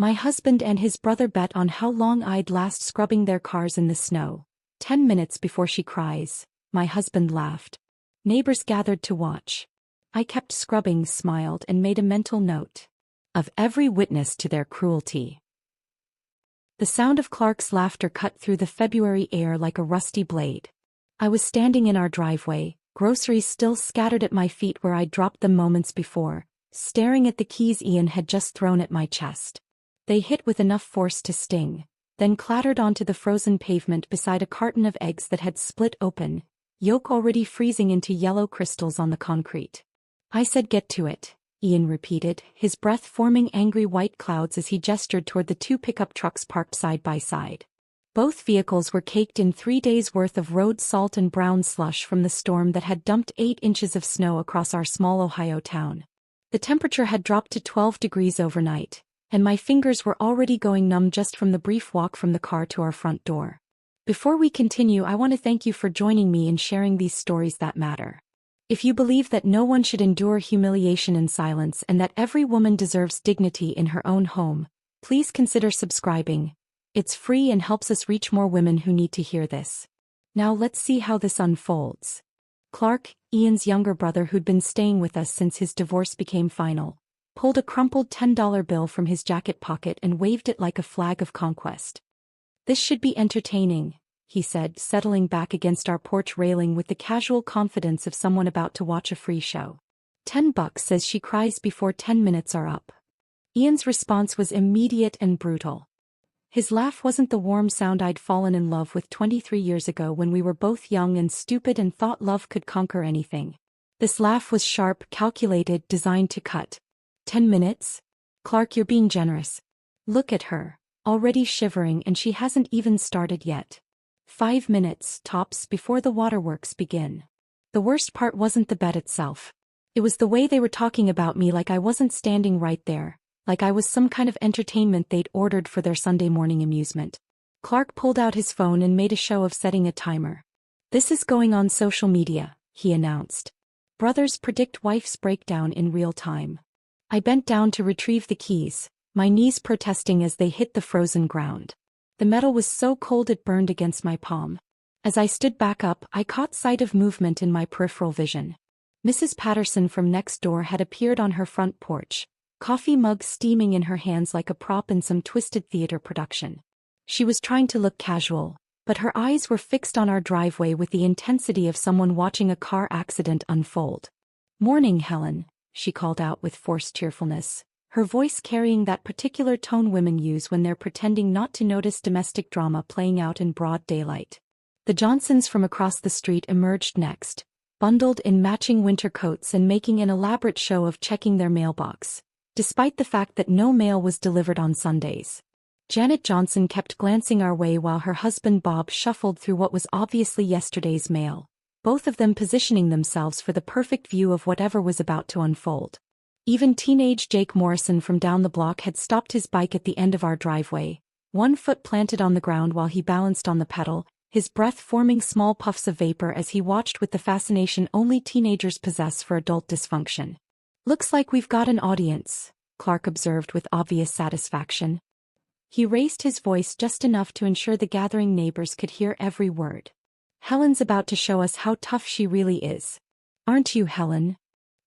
My husband and his brother bet on how long I'd last scrubbing their cars in the snow. 10 minutes before she cries, my husband laughed. Neighbors gathered to watch. I kept scrubbing, smiled, and made a mental note of every witness to their cruelty. The sound of Clark's laughter cut through the February air like a rusty blade. I was standing in our driveway, groceries still scattered at my feet where I'd dropped them moments before, staring at the keys Ian had just thrown at my chest. They hit with enough force to sting, then clattered onto the frozen pavement beside a carton of eggs that had split open, yolk already freezing into yellow crystals on the concrete. I said get to it, Ian repeated, his breath forming angry white clouds as he gestured toward the 2 pickup trucks parked side by side. Both vehicles were caked in 3 days' worth of road salt and brown slush from the storm that had dumped 8 inches of snow across our small Ohio town. The temperature had dropped to 12 degrees overnight, and my fingers were already going numb just from the brief walk from the car to our front door. Before we continue, I want to thank you for joining me in sharing these stories that matter. If you believe that no one should endure humiliation in silence and that every woman deserves dignity in her own home, please consider subscribing. It's free and helps us reach more women who need to hear this. Now let's see how this unfolds. Clark, Ian's younger brother who'd been staying with us since his divorce became final, pulled a crumpled $10 bill from his jacket pocket and waved it like a flag of conquest. "This should be entertaining," he said, settling back against our porch railing with the casual confidence of someone about to watch a free show. $10 says she cries before 10 minutes are up." Ian's response was immediate and brutal. His laugh wasn't the warm sound I'd fallen in love with 23 years ago when we were both young and stupid and thought love could conquer anything. This laugh was sharp, calculated, designed to cut. 10 minutes? Clark, you're being generous. Look at her, already shivering, and she hasn't even started yet. 5 minutes, tops, before the waterworks begin. The worst part wasn't the bed itself. It was the way they were talking about me, like I wasn't standing right there, like I was some kind of entertainment they'd ordered for their Sunday morning amusement. Clark pulled out his phone and made a show of setting a timer. "This is going on social media," he announced. "Brothers predict wife's breakdown in real time." I bent down to retrieve the keys, my knees protesting as they hit the frozen ground. The metal was so cold it burned against my palm. As I stood back up, I caught sight of movement in my peripheral vision. Mrs. Patterson from next door had appeared on her front porch, coffee mug steaming in her hands like a prop in some twisted theater production. She was trying to look casual, but her eyes were fixed on our driveway with the intensity of someone watching a car accident unfold. "Morning, Helen," she called out with forced cheerfulness, her voice carrying that particular tone women use when they're pretending not to notice domestic drama playing out in broad daylight. The Johnsons from across the street emerged next, bundled in matching winter coats and making an elaborate show of checking their mailbox, despite the fact that no mail was delivered on Sundays. Janet Johnson kept glancing our way while her husband Bob shuffled through what was obviously yesterday's mail, both of them positioning themselves for the perfect view of whatever was about to unfold. Even teenage Jake Morrison from down the block had stopped his bike at the end of our driveway, one foot planted on the ground while he balanced on the pedal, his breath forming small puffs of vapor as he watched with the fascination only teenagers possess for adult dysfunction. "Looks like we've got an audience," Clark observed with obvious satisfaction. He raised his voice just enough to ensure the gathering neighbors could hear every word. "Helen's about to show us how tough she really is. Aren't you, Helen?"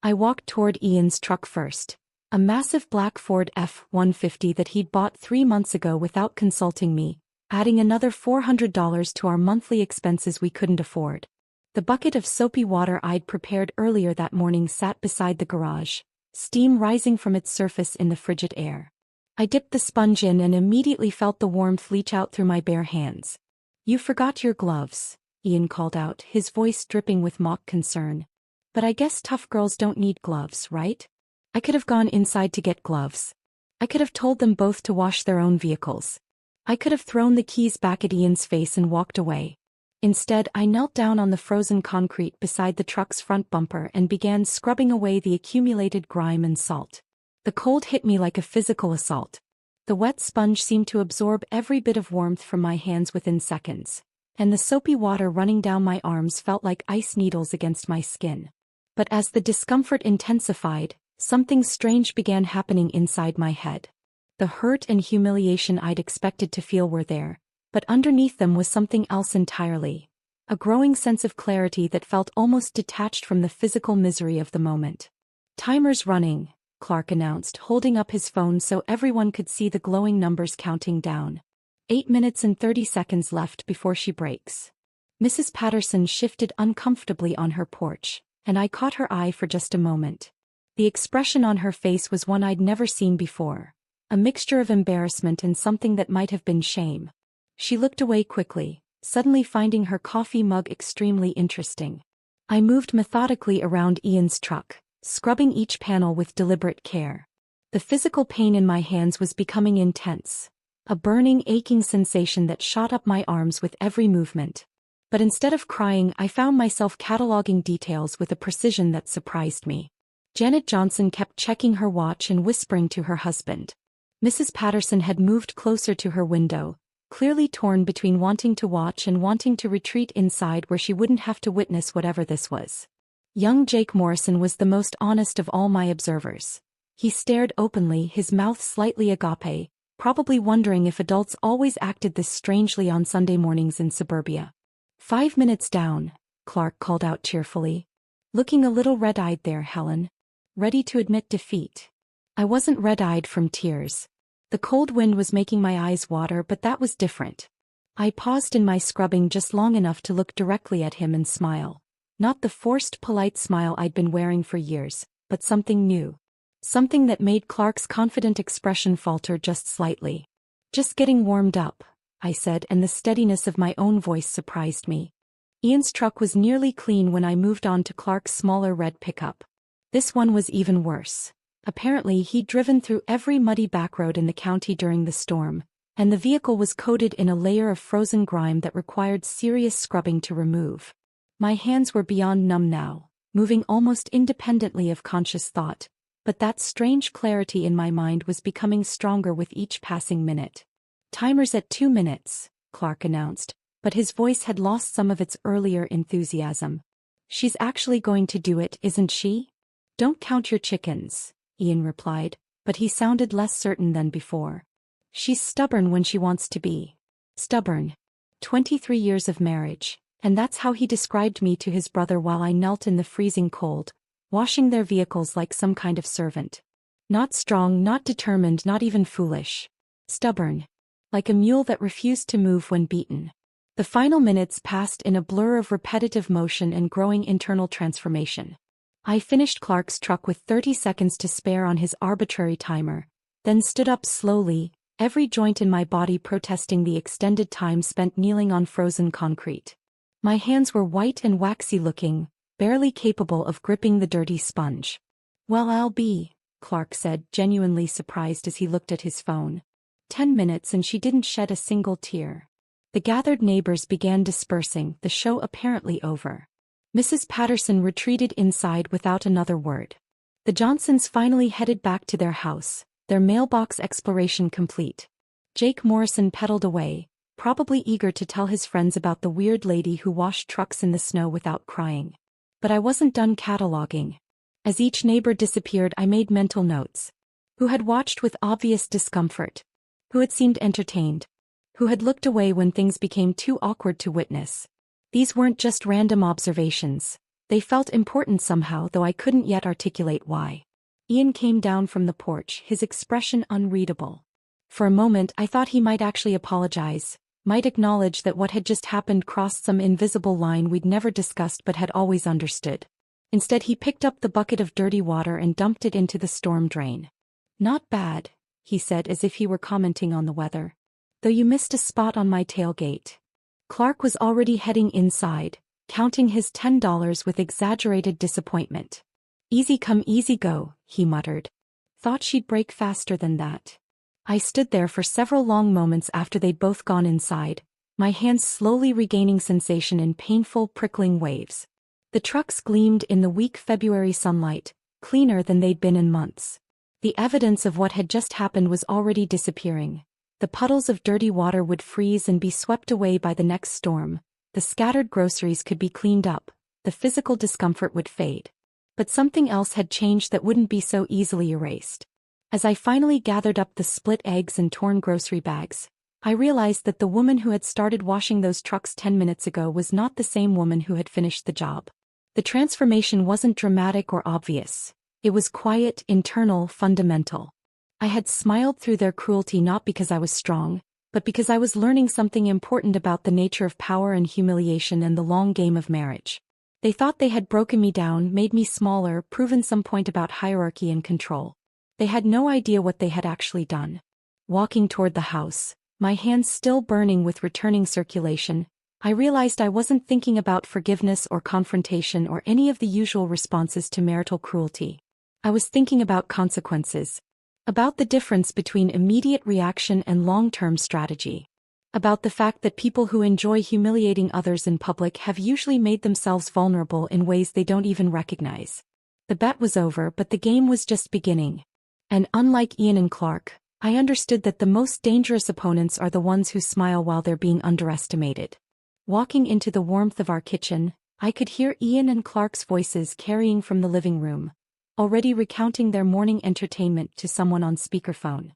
I walked toward Ian's truck first, a massive black Ford F-150 that he'd bought 3 months ago without consulting me, adding another $400 to our monthly expenses we couldn't afford. The bucket of soapy water I'd prepared earlier that morning sat beside the garage, steam rising from its surface in the frigid air. I dipped the sponge in and immediately felt the warmth leach out through my bare hands. "You forgot your gloves," Ian called out, his voice dripping with mock concern. "But I guess tough girls don't need gloves, right?" I could have gone inside to get gloves. I could have told them both to wash their own vehicles. I could have thrown the keys back at Ian's face and walked away. Instead, I knelt down on the frozen concrete beside the truck's front bumper and began scrubbing away the accumulated grime and salt. The cold hit me like a physical assault. The wet sponge seemed to absorb every bit of warmth from my hands within seconds, and the soapy water running down my arms felt like ice needles against my skin. But as the discomfort intensified, something strange began happening inside my head. The hurt and humiliation I'd expected to feel were there, but underneath them was something else entirely. A growing sense of clarity that felt almost detached from the physical misery of the moment. "Timer's running," Clark announced, holding up his phone so everyone could see the glowing numbers counting down. 8 minutes and 30 seconds left before she breaks. Mrs. Patterson shifted uncomfortably on her porch, and I caught her eye for just a moment. The expression on her face was one I'd never seen before. A mixture of embarrassment and something that might have been shame. She looked away quickly, suddenly finding her coffee mug extremely interesting. I moved methodically around Ian's truck, scrubbing each panel with deliberate care. The physical pain in my hands was becoming intense. A burning, aching sensation that shot up my arms with every movement. But instead of crying, I found myself cataloging details with a precision that surprised me. Janet Johnson kept checking her watch and whispering to her husband. Mrs. Patterson had moved closer to her window, clearly torn between wanting to watch and wanting to retreat inside where she wouldn't have to witness whatever this was. Young Jake Morrison was the most honest of all my observers. He stared openly, his mouth slightly agape, probably wondering if adults always acted this strangely on Sunday mornings in suburbia. 5 minutes down, Clark called out cheerfully. "Looking a little red-eyed there, Helen. Ready to admit defeat." I wasn't red-eyed from tears. The cold wind was making my eyes water, but that was different. I paused in my scrubbing just long enough to look directly at him and smile. Not the forced, polite smile I'd been wearing for years, but something new. Something that made Clark's confident expression falter just slightly. "Just getting warmed up," I said, and the steadiness of my own voice surprised me. Ian's truck was nearly clean when I moved on to Clark's smaller red pickup. This one was even worse. Apparently he'd driven through every muddy backroad in the county during the storm, and the vehicle was coated in a layer of frozen grime that required serious scrubbing to remove. My hands were beyond numb now, moving almost independently of conscious thought, but that strange clarity in my mind was becoming stronger with each passing minute. "Timer's at 2 minutes, Clark announced, but his voice had lost some of its earlier enthusiasm. "She's actually going to do it, isn't she?" "Don't count your chickens," Ian replied, but he sounded less certain than before. "She's stubborn when she wants to be." Stubborn. 23 years of marriage, and that's how he described me to his brother while I knelt in the freezing cold, washing their vehicles like some kind of servant. Not strong, not determined, not even foolish. Stubborn. Like a mule that refused to move when beaten. The final minutes passed in a blur of repetitive motion and growing internal transformation. I finished Clark's truck with 30 seconds to spare on his arbitrary timer, then stood up slowly, every joint in my body protesting the extended time spent kneeling on frozen concrete. My hands were white and waxy looking, barely capable of gripping the dirty sponge. "Well, I'll be," Clark said, genuinely surprised as he looked at his phone. 10 minutes and she didn't shed a single tear. The gathered neighbors began dispersing, the show apparently over. Mrs. Patterson retreated inside without another word. The Johnsons finally headed back to their house, their mailbox exploration complete. Jake Morrison pedaled away, probably eager to tell his friends about the weird lady who washed trucks in the snow without crying. But I wasn't done cataloging. As each neighbor disappeared, I made mental notes. Who had watched with obvious discomfort? Who had seemed entertained? Who had looked away when things became too awkward to witness? These weren't just random observations. They felt important somehow, though I couldn't yet articulate why. Ian came down from the porch, his expression unreadable. For a moment I thought he might actually apologize, might acknowledge that what had just happened crossed some invisible line we'd never discussed but had always understood. Instead he picked up the bucket of dirty water and dumped it into the storm drain. "Not bad," he said as if he were commenting on the weather. "Though you missed a spot on my tailgate." Clark was already heading inside, counting his $10 with exaggerated disappointment. "Easy come easy go," he muttered. "Thought she'd break faster than that." I stood there for several long moments after they'd both gone inside, my hands slowly regaining sensation in painful, prickling waves. The trucks gleamed in the weak February sunlight, cleaner than they'd been in months. The evidence of what had just happened was already disappearing. The puddles of dirty water would freeze and be swept away by the next storm. The scattered groceries could be cleaned up. The physical discomfort would fade. But something else had changed that wouldn't be so easily erased. As I finally gathered up the split eggs and torn grocery bags, I realized that the woman who had started washing those trucks 10 minutes ago was not the same woman who had finished the job. The transformation wasn't dramatic or obvious. It was quiet, internal, fundamental. I had smiled through their cruelty not because I was strong, but because I was learning something important about the nature of power and humiliation and the long game of marriage. They thought they had broken me down, made me smaller, proven some point about hierarchy and control. They had no idea what they had actually done. Walking toward the house, my hands still burning with returning circulation, I realized I wasn't thinking about forgiveness or confrontation or any of the usual responses to marital cruelty. I was thinking about consequences. About the difference between immediate reaction and long-term strategy. About the fact that people who enjoy humiliating others in public have usually made themselves vulnerable in ways they don't even recognize. The bet was over, but the game was just beginning. And unlike Ian and Clark, I understood that the most dangerous opponents are the ones who smile while they're being underestimated. Walking into the warmth of our kitchen, I could hear Ian and Clark's voices carrying from the living room, already recounting their morning entertainment to someone on speakerphone.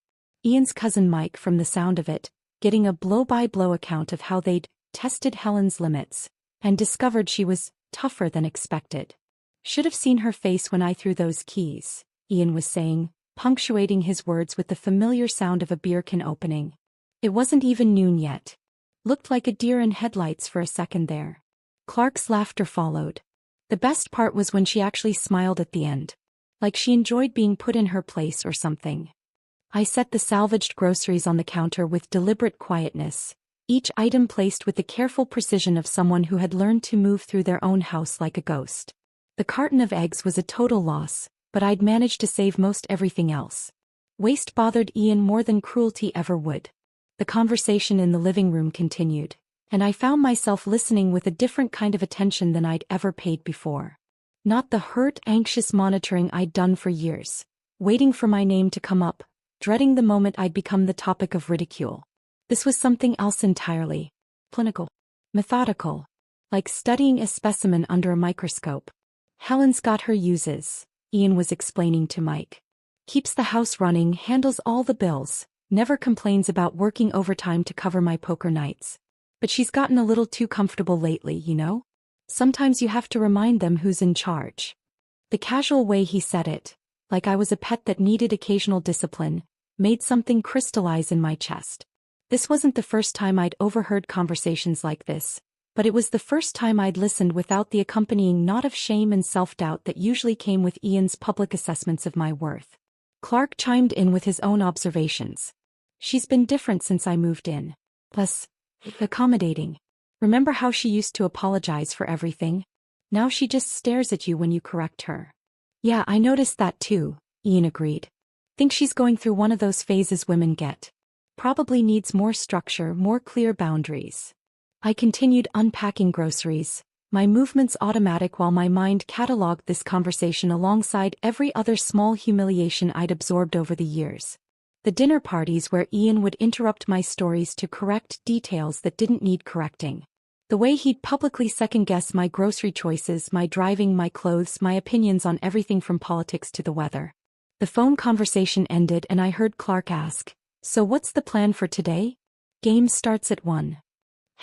Ian's cousin Mike, from the sound of it, getting a blow-by-blow account of how they'd tested Helen's limits and discovered she was tougher than expected. "Should have seen her face when I threw those keys," Ian was saying, punctuating his words with the familiar sound of a beer can opening. It wasn't even noon yet. Looked like a deer in headlights for a second there. Clark's laughter followed. The best part was when she actually smiled at the end. Like she enjoyed being put in her place or something. I set the salvaged groceries on the counter with deliberate quietness, each item placed with the careful precision of someone who had learned to move through their own house like a ghost. The carton of eggs was a total loss, but I'd managed to save most everything else. Waste bothered Ian more than cruelty ever would. The conversation in the living room continued, and I found myself listening with a different kind of attention than I'd ever paid before. Not the hurt, anxious monitoring I'd done for years, waiting for my name to come up, dreading the moment I'd become the topic of ridicule. This was something else entirely. Clinical. Methodical. Like studying a specimen under a microscope. "Helen's got her uses," Ian was explaining to Mike. "Keeps the house running, handles all the bills, never complains about working overtime to cover my poker nights. But she's gotten a little too comfortable lately, you know? Sometimes you have to remind them who's in charge." The casual way he said it, like I was a pet that needed occasional discipline, made something crystallize in my chest. This wasn't the first time I'd overheard conversations like this, but it was the first time I'd listened without the accompanying knot of shame and self-doubt that usually came with Ian's public assessments of my worth. Clark chimed in with his own observations. "She's been different since I moved in. Plus, accommodating. Remember how she used to apologize for everything? Now she just stares at you when you correct her." "Yeah, I noticed that too," Ian agreed. "Think she's going through one of those phases women get. Probably needs more structure, more clear boundaries." I continued unpacking groceries, my movements automatic while my mind catalogued this conversation alongside every other small humiliation I'd absorbed over the years. The dinner parties where Ian would interrupt my stories to correct details that didn't need correcting. The way he'd publicly second-guess my grocery choices, my driving, my clothes, my opinions on everything from politics to the weather. The phone conversation ended and I heard Clark ask, "So what's the plan for today?" "Game starts at 1.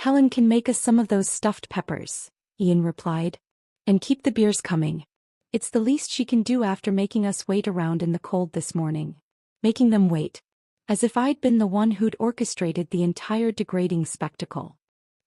Helen can make us some of those stuffed peppers," Ian replied. "And keep the beers coming. It's the least she can do after making us wait around in the cold this morning." Making them wait. As if I'd been the one who'd orchestrated the entire degrading spectacle.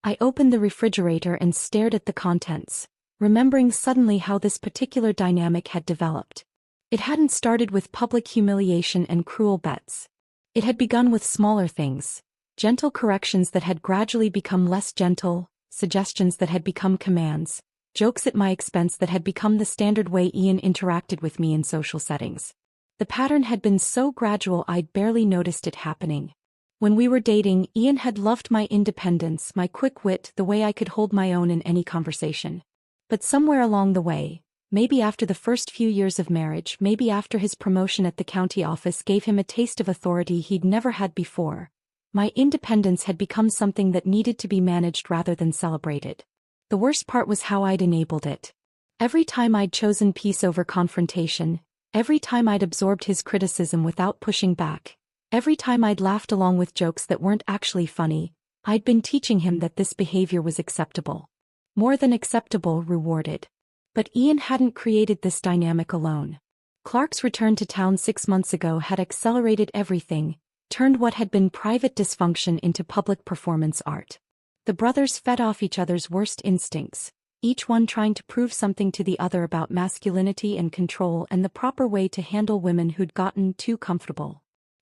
I opened the refrigerator and stared at the contents, remembering suddenly how this particular dynamic had developed. It hadn't started with public humiliation and cruel bets. It had begun with smaller things, gentle corrections that had gradually become less gentle, suggestions that had become commands, jokes at my expense that had become the standard way Ian interacted with me in social settings. The pattern had been so gradual I'd barely noticed it happening. When we were dating, Ian had loved my independence, my quick wit, the way I could hold my own in any conversation. But somewhere along the way, maybe after the first few years of marriage, maybe after his promotion at the county office gave him a taste of authority he'd never had before, my independence had become something that needed to be managed rather than celebrated. The worst part was how I'd enabled it. Every time I'd chosen peace over confrontation, Every time I'd absorbed his criticism without pushing back, every time I'd laughed along with jokes that weren't actually funny, I'd been teaching him that this behavior was acceptable. More than acceptable, rewarded. But Ian hadn't created this dynamic alone. Clark's return to town 6 months ago had accelerated everything, turned what had been private dysfunction into public performance art. The brothers fed off each other's worst instincts, each one trying to prove something to the other about masculinity and control and the proper way to handle women who'd gotten too comfortable.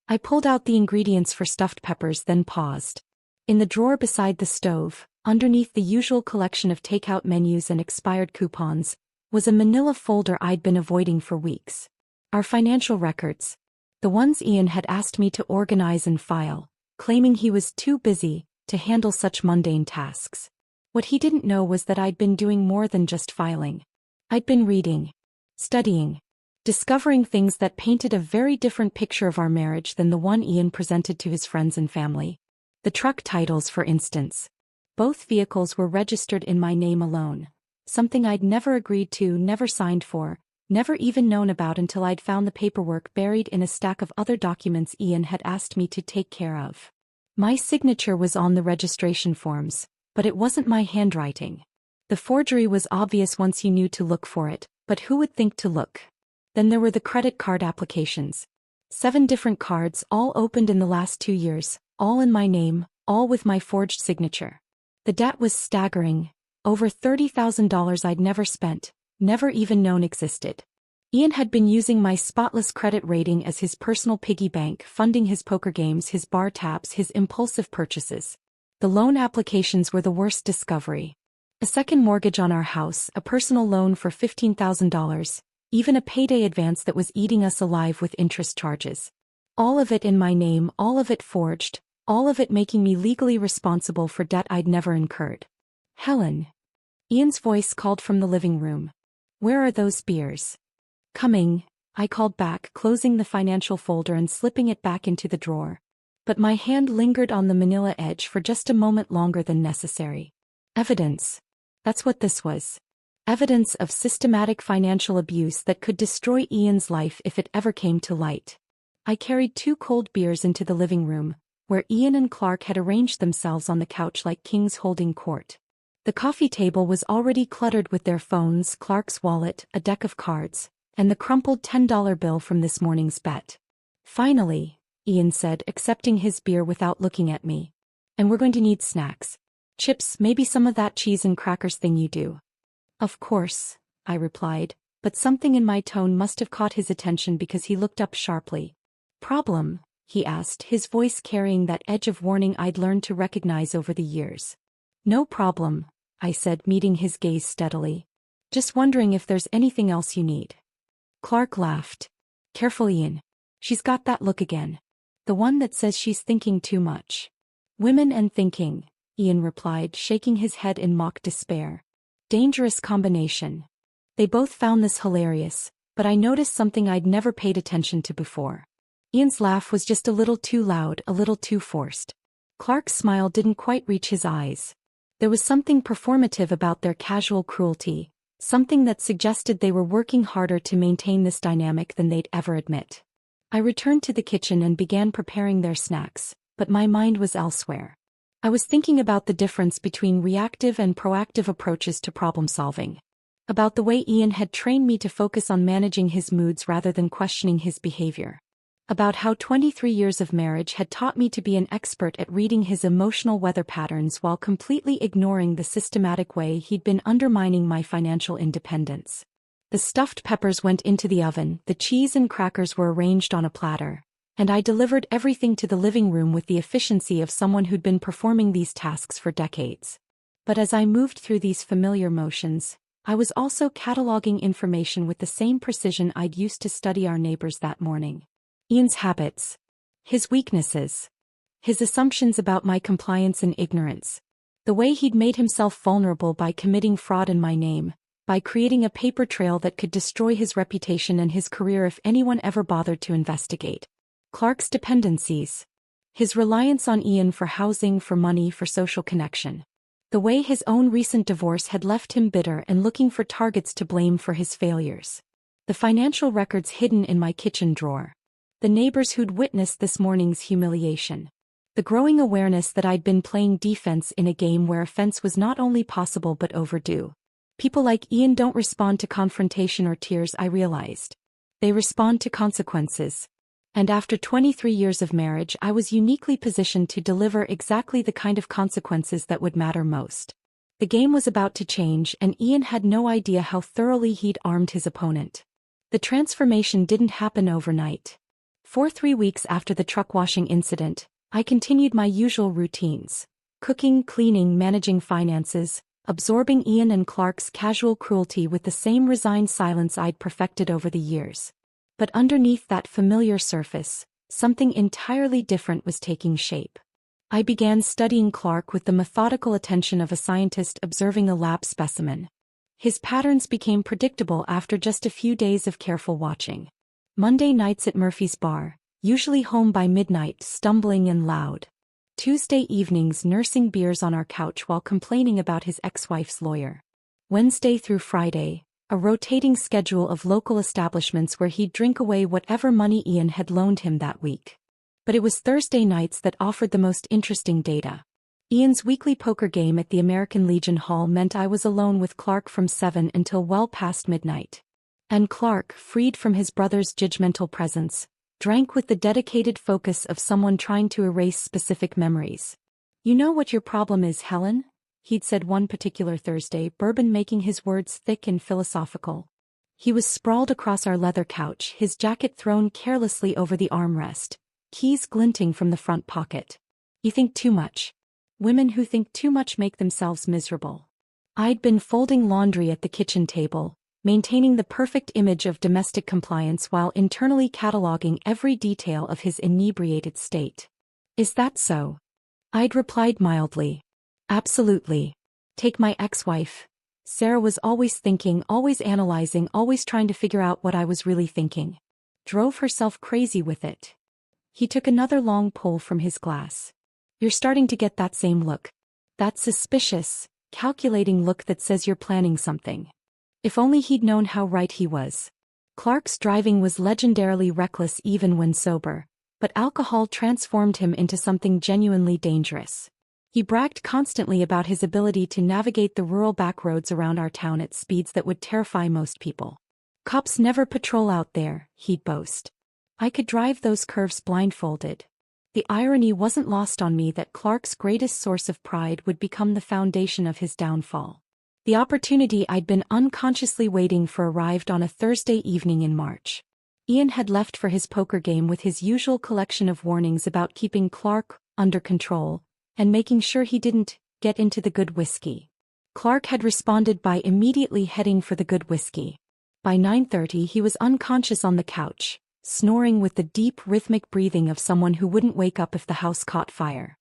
I pulled out the ingredients for stuffed peppers, then paused. In the drawer beside the stove, underneath the usual collection of takeout menus and expired coupons, was a manila folder I'd been avoiding for weeks. Our financial records. The ones Ian had asked me to organize and file, claiming he was too busy to handle such mundane tasks. What he didn't know was that I'd been doing more than just filing. I'd been reading, studying, discovering things that painted a very different picture of our marriage than the one Ian presented to his friends and family. The truck titles, for instance. Both vehicles were registered in my name alone, something I'd never agreed to, never signed for, never even known about until I'd found the paperwork buried in a stack of other documents Ian had asked me to take care of. My signature was on the registration forms, but it wasn't my handwriting. The forgery was obvious once you knew to look for it, but who would think to look? Then there were the credit card applications. 7 different cards, all opened in the last 2 years, all in my name, all with my forged signature. The debt was staggering, over $30,000 I'd never spent, never even known existed. Ian had been using my spotless credit rating as his personal piggy bank, funding his poker games, his bar tabs, his impulsive purchases. The loan applications were the worst discovery. A second mortgage on our house, a personal loan for $15,000, even a payday advance that was eating us alive with interest charges. All of it in my name, all of it forged, all of it making me legally responsible for debt I'd never incurred. Helen. Ian's voice called from the living room. Where are those beers? Coming, I called back, closing the financial folder and slipping it back into the drawer. But my hand lingered on the manila edge for just a moment longer than necessary. Evidence. That's what this was. Evidence of systematic financial abuse that could destroy Ian's life if it ever came to light. I carried 2 cold beers into the living room, where Ian and Clark had arranged themselves on the couch like kings holding court. The coffee table was already cluttered with their phones, Clark's wallet, a deck of cards, and the crumpled $10 bill from this morning's bet. Finally, Ian said, accepting his beer without looking at me. And we're going to need snacks. Chips, maybe some of that cheese and crackers thing you do. Of course, I replied, but something in my tone must have caught his attention because he looked up sharply. Problem? He asked, his voice carrying that edge of warning I'd learned to recognize over the years. No problem, I said, meeting his gaze steadily. Just wondering if there's anything else you need. Clark laughed. Careful, Ian. She's got that look again. The one that says she's thinking too much. Women and thinking, Ian replied, shaking his head in mock despair. Dangerous combination. They both found this hilarious, but I noticed something I'd never paid attention to before. Ian's laugh was just a little too loud, a little too forced. Clark's smile didn't quite reach his eyes. There was something performative about their casual cruelty, something that suggested they were working harder to maintain this dynamic than they'd ever admit. I returned to the kitchen and began preparing their snacks, but my mind was elsewhere. I was thinking about the difference between reactive and proactive approaches to problem solving. About the way Ian had trained me to focus on managing his moods rather than questioning his behavior. About how 23 years of marriage had taught me to be an expert at reading his emotional weather patterns while completely ignoring the systematic way he'd been undermining my financial independence. The stuffed peppers went into the oven, the cheese and crackers were arranged on a platter, and I delivered everything to the living room with the efficiency of someone who'd been performing these tasks for decades. But as I moved through these familiar motions, I was also cataloging information with the same precision I'd used to study our neighbors that morning. Ian's habits, his weaknesses, his assumptions about my compliance and ignorance, the way he'd made himself vulnerable by committing fraud in my name, by creating a paper trail that could destroy his reputation and his career if anyone ever bothered to investigate. Clark's dependencies, his reliance on Ian for housing, for money, for social connection. The way his own recent divorce had left him bitter and looking for targets to blame for his failures. The financial records hidden in my kitchen drawer. The neighbors who'd witnessed this morning's humiliation. The growing awareness that I'd been playing defense in a game where offense was not only possible but overdue. People like Ian don't respond to confrontation or tears, I realized. They respond to consequences. And after 23 years of marriage, I was uniquely positioned to deliver exactly the kind of consequences that would matter most. The game was about to change, and Ian had no idea how thoroughly he'd armed his opponent. The transformation didn't happen overnight. For 3 weeks after the truck washing incident, I continued my usual routines. Cooking, cleaning, managing finances, absorbing Ian and Clark's casual cruelty with the same resigned silence I'd perfected over the years. But underneath that familiar surface, something entirely different was taking shape. I began studying Clark with the methodical attention of a scientist observing a lab specimen. His patterns became predictable after just a few days of careful watching. Monday nights at Murphy's bar, usually home by midnight, stumbling and loud. Tuesday evenings nursing beers on our couch while complaining about his ex-wife's lawyer. Wednesday through Friday, a rotating schedule of local establishments where he'd drink away whatever money Ian had loaned him that week. But it was Thursday nights that offered the most interesting data. Ian's weekly poker game at the American Legion Hall meant I was alone with Clark from 7 until well past midnight. And Clark, freed from his brother's judgmental presence, drank with the dedicated focus of someone trying to erase specific memories. "You know what your problem is, Helen?" he'd said one particular Thursday, bourbon making his words thick and philosophical. He was sprawled across our leather couch, his jacket thrown carelessly over the armrest, keys glinting from the front pocket. "You think too much. Women who think too much make themselves miserable." I'd been folding laundry at the kitchen table, maintaining the perfect image of domestic compliance while internally cataloging every detail of his inebriated state. "Is that so?" I'd replied mildly. "Absolutely. Take my ex-wife. Sarah was always thinking, always analyzing, always trying to figure out what I was really thinking. Drove herself crazy with it." He took another long pull from his glass. "You're starting to get that same look. That suspicious, calculating look that says you're planning something." If only he'd known how right he was. Clark's driving was legendarily reckless even when sober, but alcohol transformed him into something genuinely dangerous. He bragged constantly about his ability to navigate the rural backroads around our town at speeds that would terrify most people. "Cops never patrol out there," he'd boast. I could drive those curves blindfolded. The irony wasn't lost on me that Clark's greatest source of pride would become the foundation of his downfall. The opportunity I'd been unconsciously waiting for arrived on a Thursday evening in March. Ian had left for his poker game with his usual collection of warnings about keeping Clark under control and making sure he didn't get into the good whiskey. Clark had responded by immediately heading for the good whiskey. By 9:30 he was unconscious on the couch, snoring with the deep rhythmic breathing of someone who wouldn't wake up if the house caught fire.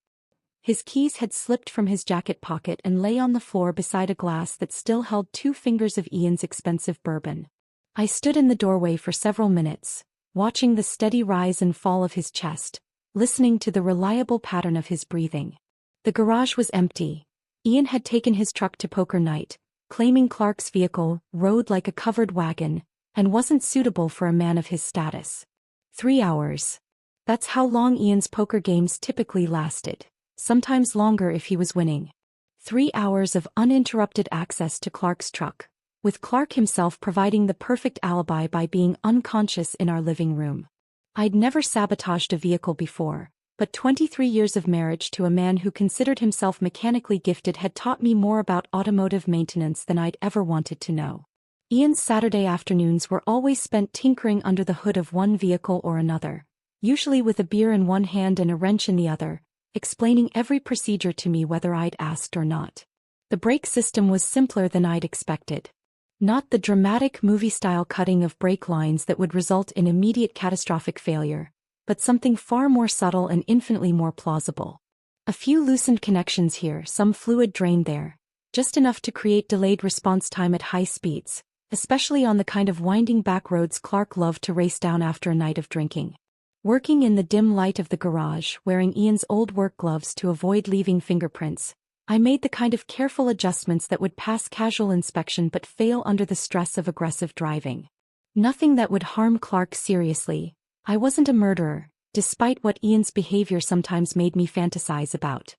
His keys had slipped from his jacket pocket and lay on the floor beside a glass that still held 2 fingers of Ian's expensive bourbon. I stood in the doorway for several minutes, watching the steady rise and fall of his chest, listening to the reliable pattern of his breathing. The garage was empty. Ian had taken his truck to poker night, claiming Clark's vehicle rode like a covered wagon and wasn't suitable for a man of his status. 3 hours. That's how long Ian's poker games typically lasted, sometimes longer if he was winning. 3 hours of uninterrupted access to Clark's truck, with Clark himself providing the perfect alibi by being unconscious in our living room. I'd never sabotaged a vehicle before, but 23 years of marriage to a man who considered himself mechanically gifted had taught me more about automotive maintenance than I'd ever wanted to know. Ian's Saturday afternoons were always spent tinkering under the hood of one vehicle or another, usually with a beer in one hand and a wrench in the other, explaining every procedure to me whether I'd asked or not. The brake system was simpler than I'd expected. Not the dramatic movie-style cutting of brake lines that would result in immediate catastrophic failure, but something far more subtle and infinitely more plausible. A few loosened connections here, some fluid drained there, just enough to create delayed response time at high speeds, especially on the kind of winding back roads Clark loved to race down after a night of drinking. Working in the dim light of the garage, wearing Ian's old work gloves to avoid leaving fingerprints, I made the kind of careful adjustments that would pass casual inspection but fail under the stress of aggressive driving. Nothing that would harm Clark seriously. I wasn't a murderer, despite what Ian's behavior sometimes made me fantasize about.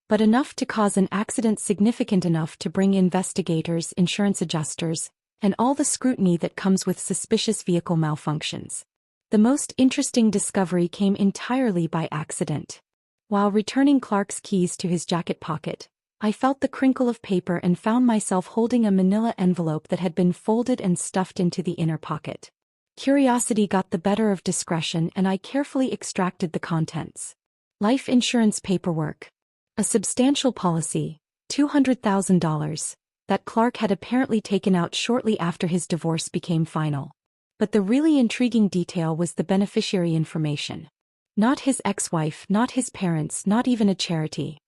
But enough to cause an accident significant enough to bring investigators, insurance adjusters, and all the scrutiny that comes with suspicious vehicle malfunctions. The most interesting discovery came entirely by accident. While returning Clark's keys to his jacket pocket, I felt the crinkle of paper and found myself holding a manila envelope that had been folded and stuffed into the inner pocket. Curiosity got the better of discretion and I carefully extracted the contents. Life insurance paperwork. A substantial policy, $200,000, that Clark had apparently taken out shortly after his divorce became final. But the really intriguing detail was the beneficiary information. Not his ex-wife, not his parents, not even a charity.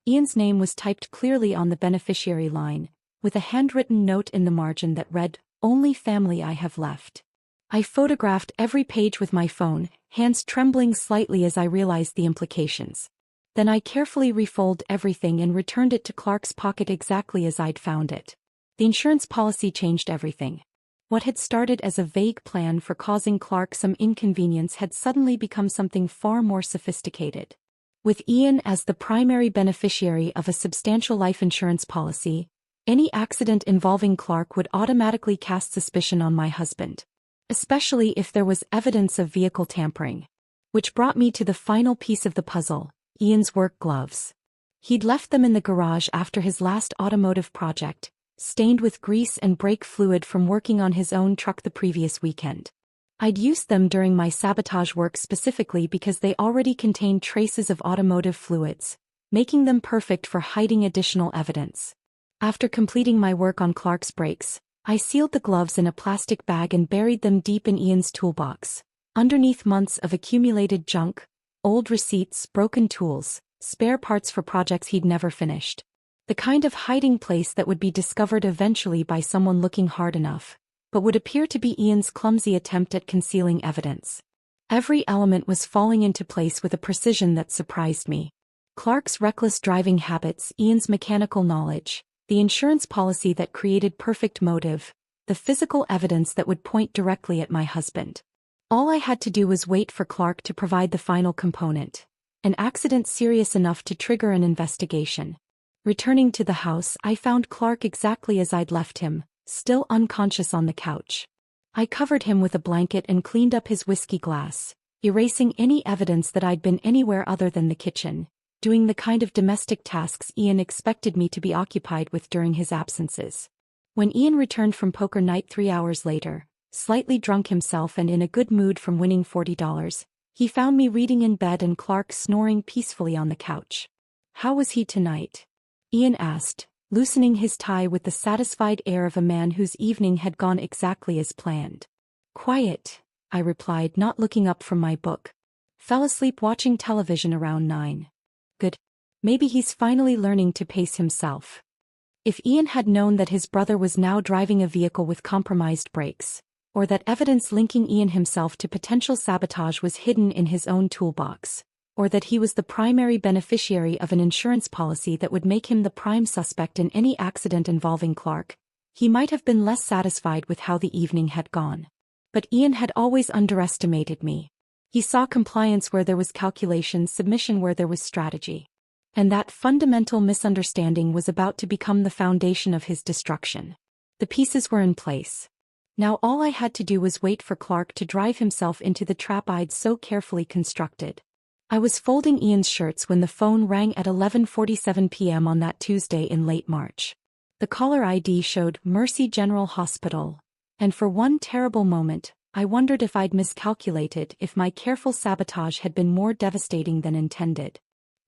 Ian's name was typed clearly on the beneficiary line, with a handwritten note in the margin that read, "Only family I have left." I photographed every page with my phone, hands trembling slightly as I realized the implications. Then I carefully refolded everything and returned it to Clark's pocket exactly as I'd found it. The insurance policy changed everything. What had started as a vague plan for causing Clark some inconvenience had suddenly become something far more sophisticated. With Ian as the primary beneficiary of a substantial life insurance policy, any accident involving Clark would automatically cast suspicion on my husband, especially if there was evidence of vehicle tampering. Which brought me to the final piece of the puzzle, Ian's work gloves. He'd left them in the garage after his last automotive project, stained with grease and brake fluid from working on his own truck the previous weekend. I'd used them during my sabotage work specifically because they already contained traces of automotive fluids, making them perfect for hiding additional evidence. After completing my work on Clark's brakes, I sealed the gloves in a plastic bag and buried them deep in Ian's toolbox, underneath months of accumulated junk, old receipts, broken tools, spare parts for projects he'd never finished. The kind of hiding place that would be discovered eventually by someone looking hard enough, but would appear to be Ian's clumsy attempt at concealing evidence. Every element was falling into place with a precision that surprised me. Clark's reckless driving habits, Ian's mechanical knowledge, the insurance policy that created perfect motive, the physical evidence that would point directly at my husband. All I had to do was wait for Clark to provide the final component, an accident serious enough to trigger an investigation. Returning to the house, I found Clark exactly as I'd left him, still unconscious on the couch. I covered him with a blanket and cleaned up his whiskey glass, erasing any evidence that I'd been anywhere other than the kitchen, doing the kind of domestic tasks Ian expected me to be occupied with during his absences. When Ian returned from poker night 3 hours later, slightly drunk himself and in a good mood from winning $40, he found me reading in bed and Clark snoring peacefully on the couch. "How was he tonight?" Ian asked, loosening his tie with the satisfied air of a man whose evening had gone exactly as planned. "Quiet," I replied, not looking up from my book. "Fell asleep watching television around 9. "Good. Maybe he's finally learning to pace himself." If Ian had known that his brother was now driving a vehicle with compromised brakes, or that evidence linking Ian himself to potential sabotage was hidden in his own toolbox, or that he was the primary beneficiary of an insurance policy that would make him the prime suspect in any accident involving Clark, he might have been less satisfied with how the evening had gone. But Ian had always underestimated me. He saw compliance where there was calculation, submission where there was strategy. And that fundamental misunderstanding was about to become the foundation of his destruction. The pieces were in place. Now all I had to do was wait for Clark to drive himself into the trap I'd so carefully constructed. I was folding Ian's shirts when the phone rang at 11:47 p.m. on that Tuesday in late March. The caller ID showed Mercy General Hospital, and for one terrible moment, I wondered if I'd miscalculated, if my careful sabotage had been more devastating than intended.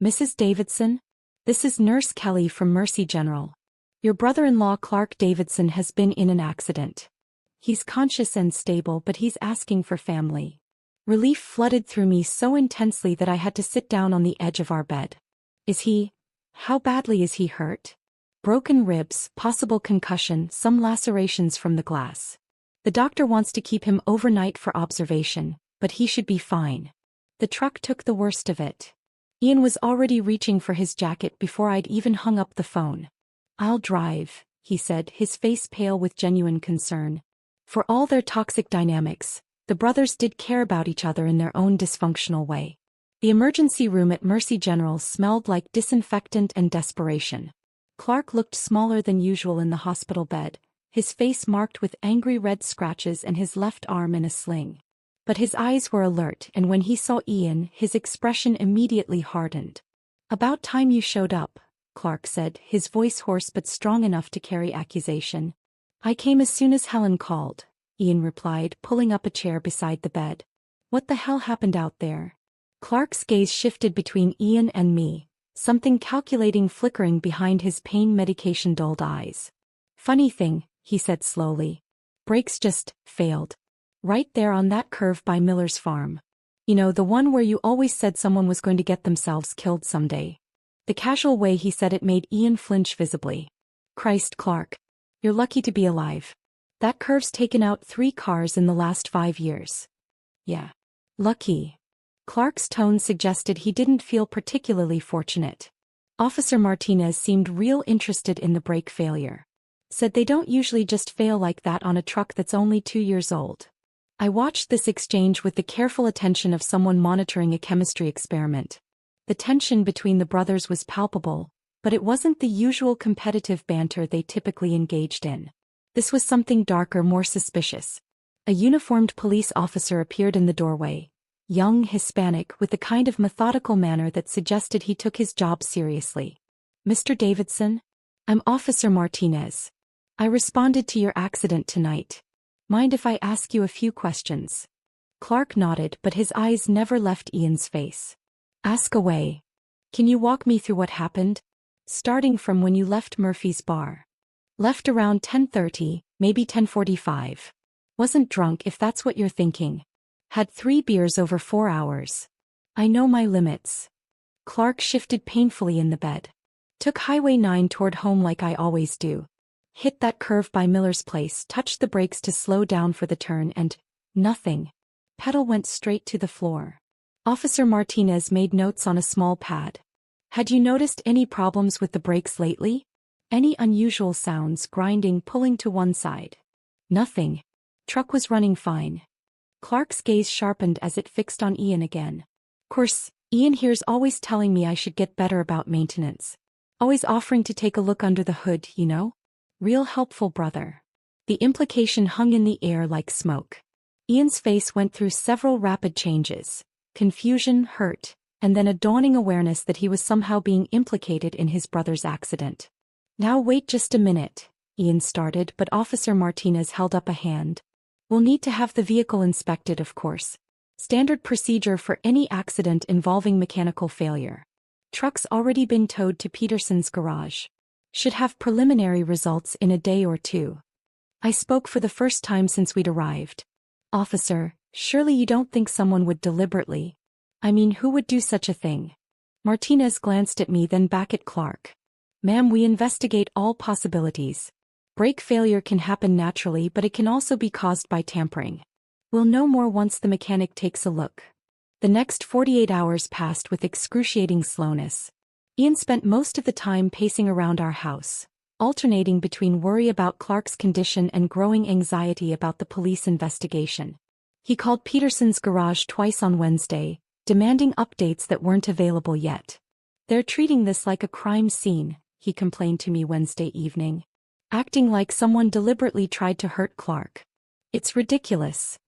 "Mrs. Davidson? This is Nurse Kelly from Mercy General. Your brother-in-law Clark Davidson has been in an accident. He's conscious and stable, but he's asking for family." Relief flooded through me so intensely that I had to sit down on the edge of our bed. How badly is he hurt?" "Broken ribs, possible concussion, some lacerations from the glass. The doctor wants to keep him overnight for observation, but he should be fine." The truck took the worst of it. Ian was already reaching for his jacket before I'd even hung up the phone. "I'll drive," he said, his face pale with genuine concern. For all their toxic dynamics, the brothers did care about each other in their own dysfunctional way. The emergency room at Mercy General smelled like disinfectant and desperation. Clark looked smaller than usual in the hospital bed, his face marked with angry red scratches and his left arm in a sling. But his eyes were alert, and when he saw Ian, his expression immediately hardened. "About time you showed up," Clark said, his voice hoarse but strong enough to carry accusation. "I came as soon as Helen called," Ian replied, pulling up a chair beside the bed. "What the hell happened out there?" Clark's gaze shifted between Ian and me, something calculating flickering behind his pain medication-dulled eyes. "Funny thing," he said slowly. "Brakes just failed. Right there on that curve by Miller's farm. You know, the one where you always said someone was going to get themselves killed someday." The casual way he said it made Ian flinch visibly. "Christ, Clark. You're lucky to be alive. That curve's taken out 3 cars in the last 5 years." "Yeah. Lucky." Clark's tone suggested he didn't feel particularly fortunate. Officer Martinez seemed real interested in the brake failure. "Said they don't usually just fail like that on a truck that's only 2 years old." I watched this exchange with the careful attention of someone monitoring a chemistry experiment. The tension between the brothers was palpable, but it wasn't the usual competitive banter they typically engaged in. This was something darker, more suspicious. A uniformed police officer appeared in the doorway, young, Hispanic, with the kind of methodical manner that suggested he took his job seriously. "Mr. Davidson? I'm Officer Martinez. I responded to your accident tonight. Mind if I ask you a few questions?" Clark nodded, but his eyes never left Ian's face. "Ask away. Can you walk me through what happened? Starting from when you left Murphy's bar." "Left around 10:30, maybe 10:45. Wasn't drunk if that's what you're thinking. Had 3 beers over 4 hours. I know my limits." Clark shifted painfully in the bed. "Took Highway 9 toward home like I always do. Hit that curve by Miller's place, touched the brakes to slow down for the turn and nothing. Pedal went straight to the floor." Officer Martinez made notes on a small pad. "Had you noticed any problems with the brakes lately? Any unusual sounds, grinding, pulling to one side?" "Nothing. Truck was running fine." Clark's gaze sharpened as it fixed on Ian again. "Course, Ian here's always telling me I should get better about maintenance. Always offering to take a look under the hood, you know? Real helpful brother." The implication hung in the air like smoke. Ian's face went through several rapid changes: confusion, hurt, and then a dawning awareness that he was somehow being implicated in his brother's accident. "Now wait just a minute," Ian started, but Officer Martinez held up a hand. "We'll need to have the vehicle inspected, of course. Standard procedure for any accident involving mechanical failure. Truck's already been towed to Peterson's garage. Should have preliminary results in a day or 2. I spoke for the first time since we'd arrived. "Officer, surely you don't think someone would deliberately? I mean, who would do such a thing?" Martinez glanced at me, then back at Clark. "Ma'am, we investigate all possibilities. Brake failure can happen naturally, but it can also be caused by tampering. We'll know more once the mechanic takes a look." The next 48 hours passed with excruciating slowness. Ian spent most of the time pacing around our house, alternating between worry about Clark's condition and growing anxiety about the police investigation. He called Peterson's garage twice on Wednesday, demanding updates that weren't available yet. "They're treating this like a crime scene," he complained to me Wednesday evening. "Acting like someone deliberately tried to hurt Clark. It's ridiculous."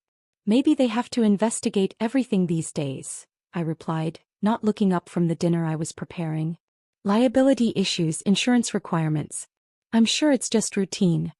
"Maybe they have to investigate everything these days," I replied, not looking up from the dinner I was preparing. "Liability issues, insurance requirements. I'm sure it's just routine."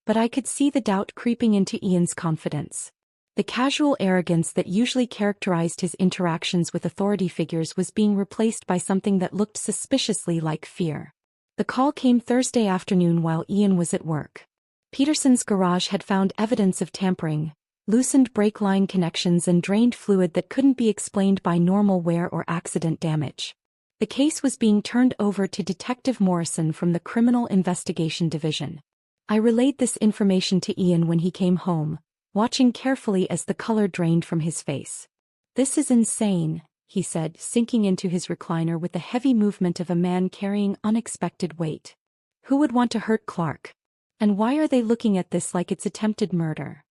But I could see the doubt creeping into Ian's confidence. The casual arrogance that usually characterized his interactions with authority figures was being replaced by something that looked suspiciously like fear. The call came Thursday afternoon while Ian was at work. Peterson's garage had found evidence of tampering, loosened brake line connections and drained fluid that couldn't be explained by normal wear or accident damage. The case was being turned over to Detective Morrison from the Criminal Investigation Division. I relayed this information to Ian when he came home, watching carefully as the color drained from his face. "This is insane," he said, sinking into his recliner with the heavy movement of a man carrying unexpected weight. "Who would want to hurt Clark? And why are they looking at this like it's attempted murder?"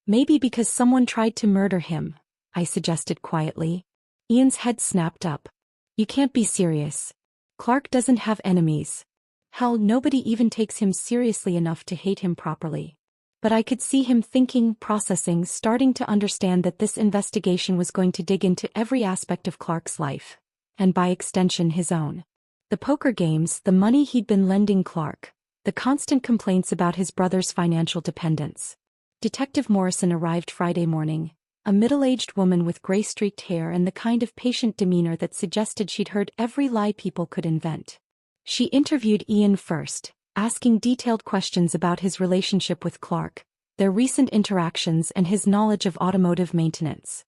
Maybe because someone tried to murder him, I suggested quietly. Ian's head snapped up. You can't be serious. Clark doesn't have enemies. Hell, nobody even takes him seriously enough to hate him properly. But I could see him thinking, processing, starting to understand that this investigation was going to dig into every aspect of Clark's life. And by extension his own. The poker games, the money he'd been lending Clark, the constant complaints about his brother's financial dependence. Detective Morrison arrived Friday morning, a middle-aged woman with gray-streaked hair and the kind of patient demeanor that suggested she'd heard every lie people could invent. She interviewed Ian first, asking detailed questions about his relationship with Clark, their recent interactions and his knowledge of automotive maintenance.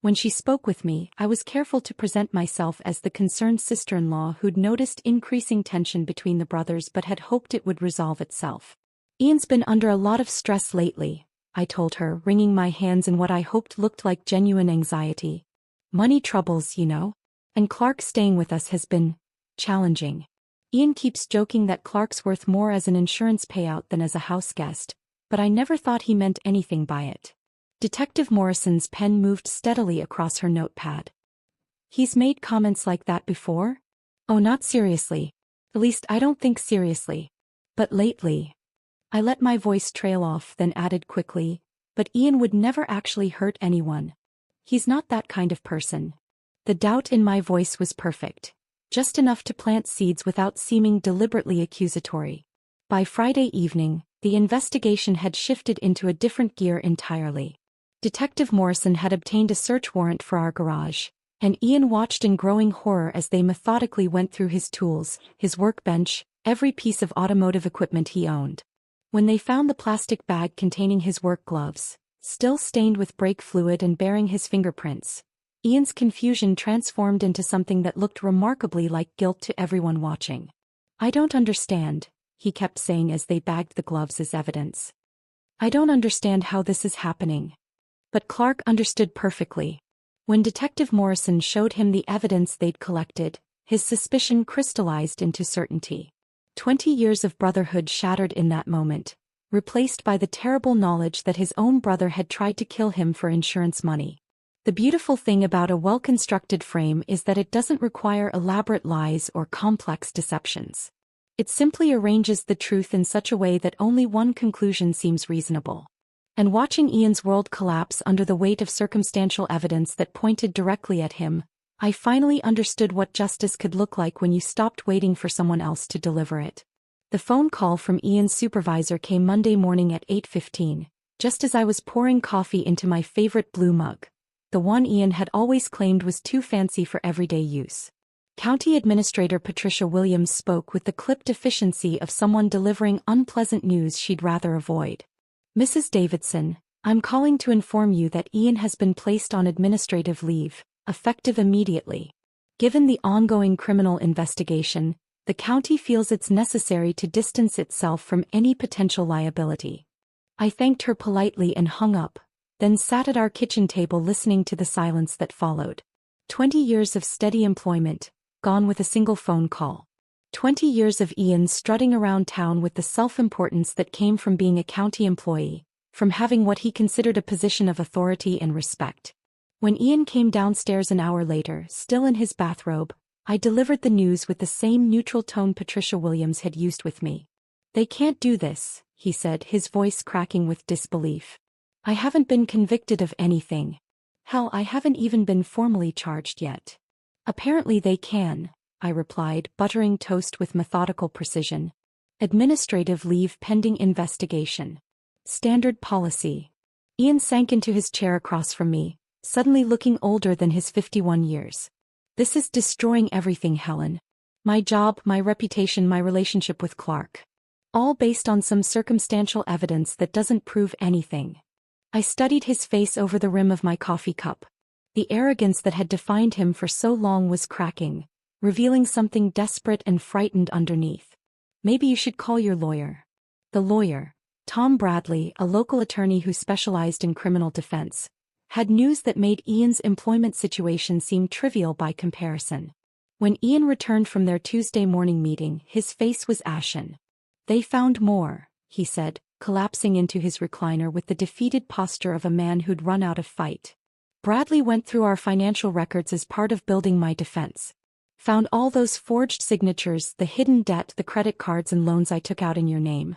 When she spoke with me, I was careful to present myself as the concerned sister-in-law who'd noticed increasing tension between the brothers but had hoped it would resolve itself. Ian's been under a lot of stress lately, I told her, wringing my hands in what I hoped looked like genuine anxiety. Money troubles, you know. And Clark staying with us has been challenging. Ian keeps joking that Clark's worth more as an insurance payout than as a house guest, but I never thought he meant anything by it. Detective Morrison's pen moved steadily across her notepad. He's made comments like that before? Oh, not seriously. At least I don't think seriously. But lately. I let my voice trail off, then added quickly, but Ian would never actually hurt anyone. He's not that kind of person. The doubt in my voice was perfect. Just enough to plant seeds without seeming deliberately accusatory. By Friday evening, the investigation had shifted into a different gear entirely. Detective Morrison had obtained a search warrant for our garage, and Ian watched in growing horror as they methodically went through his tools, his workbench, every piece of automotive equipment he owned. When they found the plastic bag containing his work gloves, still stained with brake fluid and bearing his fingerprints, Ian's confusion transformed into something that looked remarkably like guilt to everyone watching. I don't understand, he kept saying as they bagged the gloves as evidence. I don't understand how this is happening. But Clark understood perfectly. When Detective Morrison showed him the evidence they'd collected, his suspicion crystallized into certainty. 20 years of brotherhood shattered in that moment, replaced by the terrible knowledge that his own brother had tried to kill him for insurance money. The beautiful thing about a well-constructed frame is that it doesn't require elaborate lies or complex deceptions. It simply arranges the truth in such a way that only one conclusion seems reasonable. And watching Ian's world collapse under the weight of circumstantial evidence that pointed directly at him, I finally understood what justice could look like when you stopped waiting for someone else to deliver it. The phone call from Ian's supervisor came Monday morning at 8:15, just as I was pouring coffee into my favorite blue mug, the one Ian had always claimed was too fancy for everyday use. County Administrator Patricia Williams spoke with the clipped efficiency of someone delivering unpleasant news she'd rather avoid. Mrs. Davidson, I'm calling to inform you that Ian has been placed on administrative leave, effective immediately. Given the ongoing criminal investigation, the county feels it's necessary to distance itself from any potential liability. I thanked her politely and hung up, then sat at our kitchen table listening to the silence that followed. 20 years of steady employment, gone with a single phone call. 20 years of Ian strutting around town with the self-importance that came from being a county employee, from having what he considered a position of authority and respect. When Ian came downstairs an hour later, still in his bathrobe, I delivered the news with the same neutral tone Patricia Williams had used with me. They can't do this, he said, his voice cracking with disbelief. I haven't been convicted of anything. Hell, I haven't even been formally charged yet. Apparently they can, I replied, buttering toast with methodical precision. Administrative leave pending investigation. Standard policy. Ian sank into his chair across from me, suddenly looking older than his 51 years. This is destroying everything, Helen. My job, my reputation, my relationship with Clark. All based on some circumstantial evidence that doesn't prove anything. I studied his face over the rim of my coffee cup. The arrogance that had defined him for so long was cracking, revealing something desperate and frightened underneath. Maybe you should call your lawyer. The lawyer, Tom Bradley, a local attorney who specialized in criminal defense, had news that made Ian's employment situation seem trivial by comparison. When Ian returned from their Tuesday morning meeting, his face was ashen. They found more, he said, collapsing into his recliner with the defeated posture of a man who'd run out of fight. Bradley went through our financial records as part of building my defense. Found all those forged signatures, the hidden debt, the credit cards and loans I took out in your name.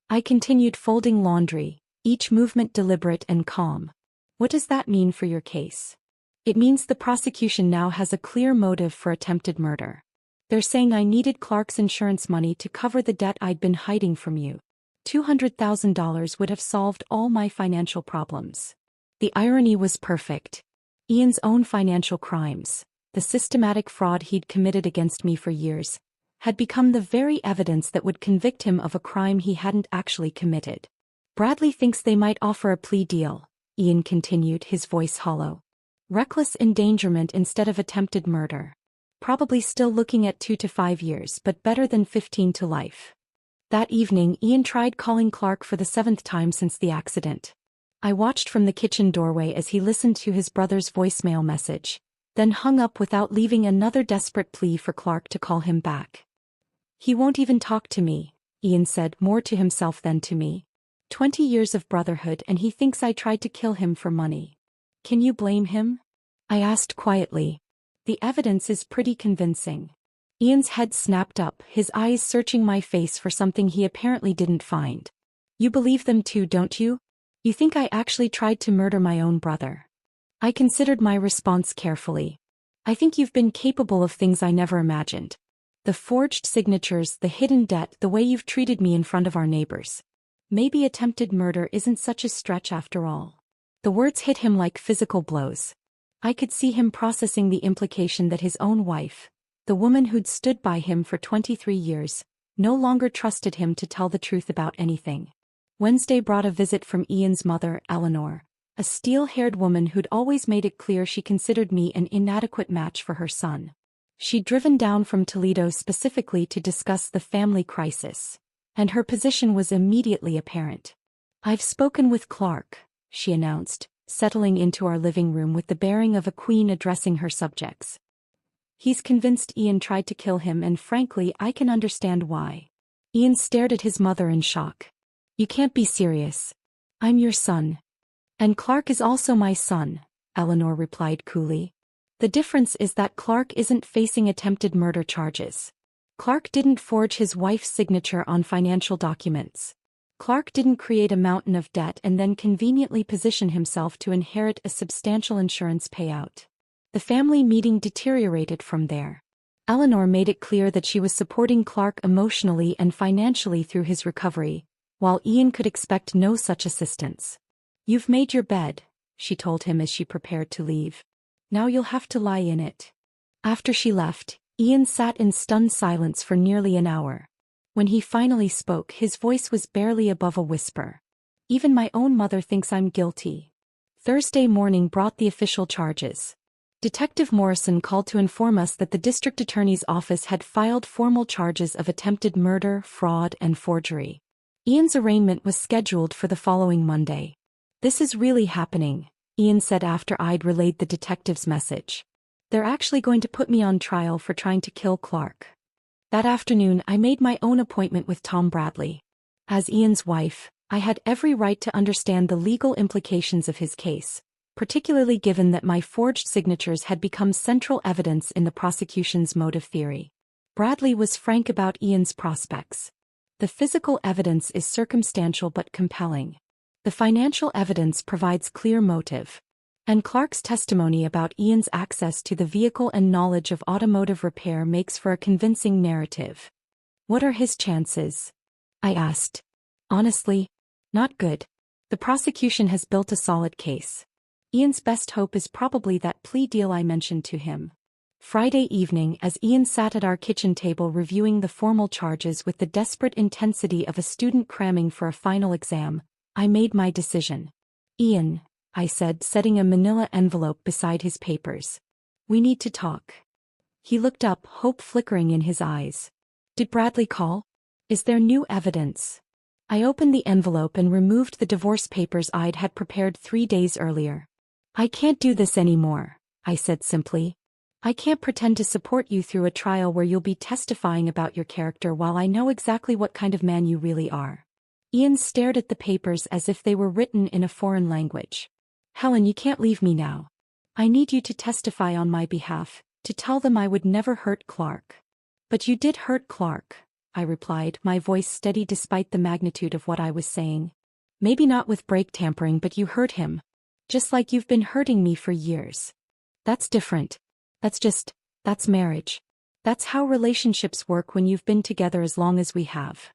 I continued folding laundry, each movement deliberate and calm. What does that mean for your case? It means the prosecution now has a clear motive for attempted murder. They're saying I needed Clark's insurance money to cover the debt I'd been hiding from you. $200,000 would have solved all my financial problems. The irony was perfect. Ian's own financial crimes, the systematic fraud he'd committed against me for years, had become the very evidence that would convict him of a crime he hadn't actually committed. Bradley thinks they might offer a plea deal, Ian continued, his voice hollow. Reckless endangerment instead of attempted murder. Probably still looking at 2 to 5 years, but better than 15 to life. That evening, Ian tried calling Clark for the 7th time since the accident. I watched from the kitchen doorway as he listened to his brother's voicemail message, then hung up without leaving another desperate plea for Clark to call him back. He won't even talk to me, Ian said, more to himself than to me. 20 years of brotherhood and he thinks I tried to kill him for money. Can you blame him? I asked quietly. The evidence is pretty convincing. Ian's head snapped up, his eyes searching my face for something he apparently didn't find. You believe them too, don't you? You think I actually tried to murder my own brother? I considered my response carefully. I think you've been capable of things I never imagined. The forged signatures, the hidden debt, the way you've treated me in front of our neighbors. Maybe attempted murder isn't such a stretch after all. The words hit him like physical blows. I could see him processing the implication that his own wife, the woman who'd stood by him for 23 years, no longer trusted him to tell the truth about anything. Wednesday brought a visit from Ian's mother, Eleanor, a steel-haired woman who'd always made it clear she considered me an inadequate match for her son. She'd driven down from Toledo specifically to discuss the family crisis, and her position was immediately apparent. I've spoken with Clark, she announced, settling into our living room with the bearing of a queen addressing her subjects. He's convinced Ian tried to kill him, and frankly, I can understand why. Ian stared at his mother in shock. You can't be serious. I'm your son. And Clark is also my son, Eleanor replied coolly. The difference is that Clark isn't facing attempted murder charges. Clark didn't forge his wife's signature on financial documents. Clark didn't create a mountain of debt and then conveniently position himself to inherit a substantial insurance payout. The family meeting deteriorated from there. Eleanor made it clear that she was supporting Clark emotionally and financially through his recovery, while Ian could expect no such assistance. You've made your bed, she told him as she prepared to leave. Now you'll have to lie in it. After she left, Ian sat in stunned silence for nearly an hour. When he finally spoke, his voice was barely above a whisper. Even my own mother thinks I'm guilty. Thursday morning brought the official charges. Detective Morrison called to inform us that the district attorney's office had filed formal charges of attempted murder, fraud, and forgery. Ian's arraignment was scheduled for the following Monday. This is really happening, Ian said after I'd relayed the detective's message. They're actually going to put me on trial for trying to kill Clark. That afternoon, I made my own appointment with Tom Bradley. As Ian's wife, I had every right to understand the legal implications of his case, particularly given that my forged signatures had become central evidence in the prosecution's motive theory. Bradley was frank about Ian's prospects. The physical evidence is circumstantial but compelling. The financial evidence provides clear motive. And Clark's testimony about Ian's access to the vehicle and knowledge of automotive repair makes for a convincing narrative. What are his chances? I asked. Honestly, not good. The prosecution has built a solid case. Ian's best hope is probably that plea deal I mentioned to him. Friday evening, as Ian sat at our kitchen table reviewing the formal charges with the desperate intensity of a student cramming for a final exam, I made my decision. Ian, I said, setting a manila envelope beside his papers. We need to talk. He looked up, hope flickering in his eyes. Did Bradley call? Is there new evidence? I opened the envelope and removed the divorce papers I'd had prepared 3 days earlier. I can't do this anymore, I said simply. I can't pretend to support you through a trial where you'll be testifying about your character while I know exactly what kind of man you really are. Ian stared at the papers as if they were written in a foreign language. Helen, you can't leave me now. I need you to testify on my behalf, to tell them I would never hurt Clark. But you did hurt Clark, I replied, my voice steady despite the magnitude of what I was saying. Maybe not with brake tampering, but you hurt him. Just like you've been hurting me for years. That's different. That's marriage. That's how relationships work when you've been together as long as we have.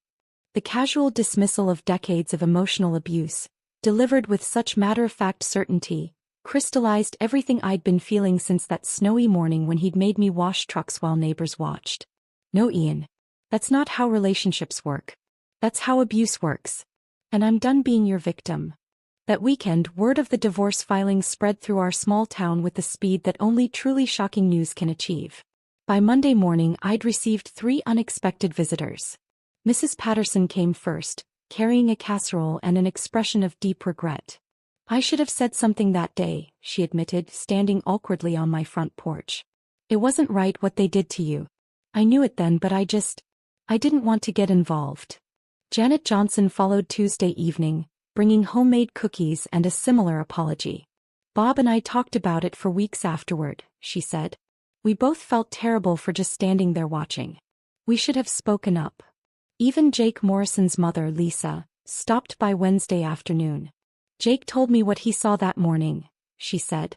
The casual dismissal of decades of emotional abuse, delivered with such matter-of-fact certainty, crystallized everything I'd been feeling since that snowy morning when he'd made me wash trucks while neighbors watched. No, Ian. That's not how relationships work. That's how abuse works. And I'm done being your victim. That weekend, word of the divorce filing spread through our small town with the speed that only truly shocking news can achieve. By Monday morning, I'd received 3 unexpected visitors. Mrs. Patterson came first, carrying a casserole and an expression of deep regret. I should have said something that day, she admitted, standing awkwardly on my front porch. It wasn't right what they did to you. I knew it then, but I didn't want to get involved. Janet Johnson followed Tuesday evening, bringing homemade cookies and a similar apology. Bob and I talked about it for weeks afterward, she said. We both felt terrible for just standing there watching. We should have spoken up. Even Jake Morrison's mother, Lisa, stopped by Wednesday afternoon. Jake told me what he saw that morning, she said.